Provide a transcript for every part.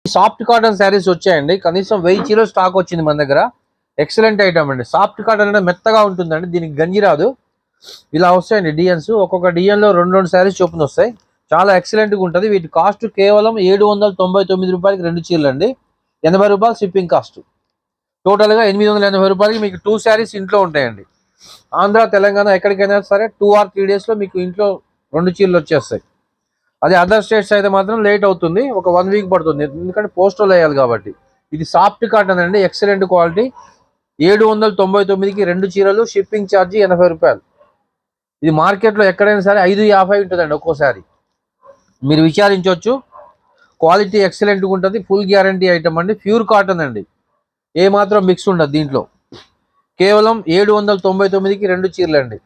Soft cotton saris వచ్చాయండి. కనీసం 1000 చీరలు స్టాక్ వచ్చింది మన దగ్గర. ఎక్సలెంట్ ఐటమ్ అండి. సాఫ్ట్ కాటన్ అంటే మెత్తగా ఉంటుందండి, దీనికి గంజి రాదు. ఇలా వస్తాయండి డిజైన్స్. ఒక్కొక్క డిజైన్ లో 2 శారీస్ చొప్పున వస్తాయి. చాలా ఎక్సలెంట్ గా ఉంటుంది. వీటి కాస్ట్ కేవలం 799 రూపాయలకి 2 చీరలు అండి. 80 రూపాయలు షిప్పింగ్ కాస్ట్. టోటల్ గా 880 రూపాయలకి మీకు 2 శారీస్ ఇంట్లో ఉంటాయండి. ఆంధ్ర తెలంగాణ ఎక్కడికైనా సరే 2 or 3 days లో మీకు ఇంట్లో 2 చీరలు వచ్చేస్తాయి. అదే అదర్ స్టేట్స్ అయితే మాత్రం లేట్ అవుతుంది, ఒక 1 week పడుతుంది, ఎందుకంటే పోస్టల్ వేయాలి కాబట్టి. ఇది సాఫ్ట్ కాటన్ అండి, ఎక్సలెంట్ క్వాలిటీ. 799కి 2 చీరలు, షిప్పింగ్ ఛార్జీ 80 రూపాయలు. ఇది మార్కెట్లో ఎక్కడైనా సరే 550 ఉంటుందండి ఒక్కోసారి, మీరు విచారించవచ్చు. క్వాలిటీ ఎక్సలెంట్గా ఉంటుంది, ఫుల్ గ్యారంటీ ఐటమ్ అండి. ప్యూర్ కాటన్ అండి, ఏ మాత్రం మిక్స్ ఉండదు దీంట్లో. కేవలం 799కి 2 చీరలు అండి.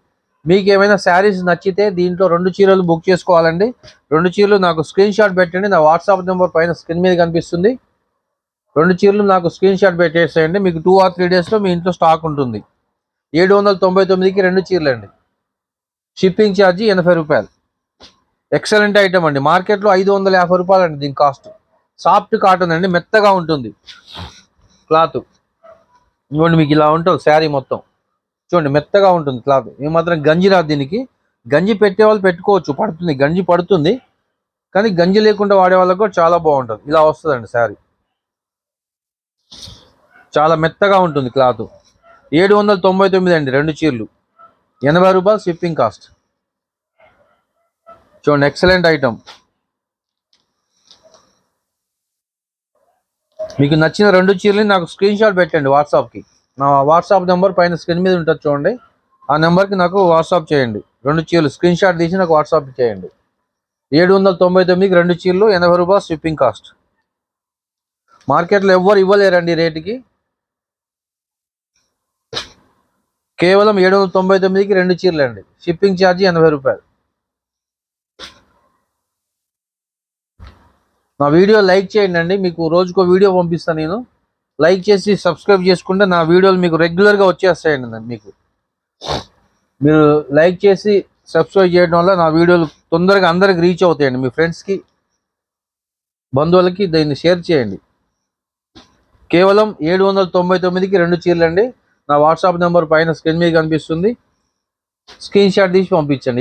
మీకు ఏమైనా శారీస్ నచ్చితే దీంట్లో 2 చీరలు బుక్ చేసుకోవాలండి. 2 చీరలు నాకు స్క్రీన్ షాట్ పెట్టండి. నా వాట్సాప్ నెంబర్ పైన స్క్రీన్ మీద కనిపిస్తుంది. 2 చీరలు నాకు స్క్రీన్ షాట్ పెట్టేసేయండి. మీకు 2 or 3 days లో మీ ఇంట్లో స్టాక్ ఉంటుంది. 799కి 2 చీరలు అండి. షిప్పింగ్ ఛార్జీ 80 రూపాయలు. ఎక్సలెంట్ ఐటమ్ అండి. మార్కెట్లో 550 రూపాయలు అండి దీని కాస్ట్. సాఫ్ట్ కాటన్ అండి, మెత్తగా ఉంటుంది క్లాత్. ఇవ్వండి, మీకు ఇలా ఉంటుంది శారీ మొత్తం. చూడండి, మెత్తగా ఉంటుంది క్లాత్, ఏమాత్రం గంజి రాదు దీనికి. గంజి పెట్టే వాళ్ళు పెట్టుకోవచ్చు, పడుతుంది, గంజి పడుతుంది. కానీ గంజి లేకుండా వాడే వాళ్ళకు కూడా చాలా బాగుంటుంది. ఇలా వస్తుందండి శారీ, చాలా మెత్తగా ఉంటుంది క్లాత్. 799 అండి 2 చీరలు, 80 రూపాయలు షిప్పింగ్ కాస్ట్. చూడండి, ఎక్సలెంట్ ఐటమ్. మీకు నచ్చిన 2 చీరలని నాకు స్క్రీన్ షాట్ పెట్టండి వాట్సాప్కి. నా వాట్సాప్ నెంబర్ పైన స్క్రీన్ మీద ఉంటుంది చూడండి, ఆ నెంబర్కి నాకు వాట్సాప్ చేయండి. 2 చీరలు స్క్రీన్ షాట్ తీసి నాకు వాట్సాప్ చేయండి. 799కి 2 చీరలు, 80 రూపాయలు షిప్పింగ్ కాస్ట్. మార్కెట్లో ఎవ్వరు ఇవ్వలేరండి రేటుకి. కేవలం 799కి 2 చీరలు అండి. షిప్పింగ్ ఛార్జీ 80 రూపాయలు. నా వీడియో లైక్ చేయండి అండి, మీకు రోజుకో వీడియో పంపిస్తాను నేను. లైక్ చేసి సబ్స్క్రైబ్ చేసుకుంటే నా వీడియోలు మీకు రెగ్యులర్గా వచ్చేస్తాయండి. మీకు మీరు లైక్ చేసి సబ్స్క్రైబ్ చేయడం వల్ల నా వీడియోలు తొందరగా అందరికి రీచ్ అవుతాయండి. మీ ఫ్రెండ్స్కి, బంధువులకి దీన్ని షేర్ చేయండి. కేవలం 799కి 2 చీరలు అండి. నా వాట్సాప్ నెంబర్ పైన స్క్రీన్ మీద కనిపిస్తుంది, స్క్రీన్ షాట్ తీసి పంపించండి.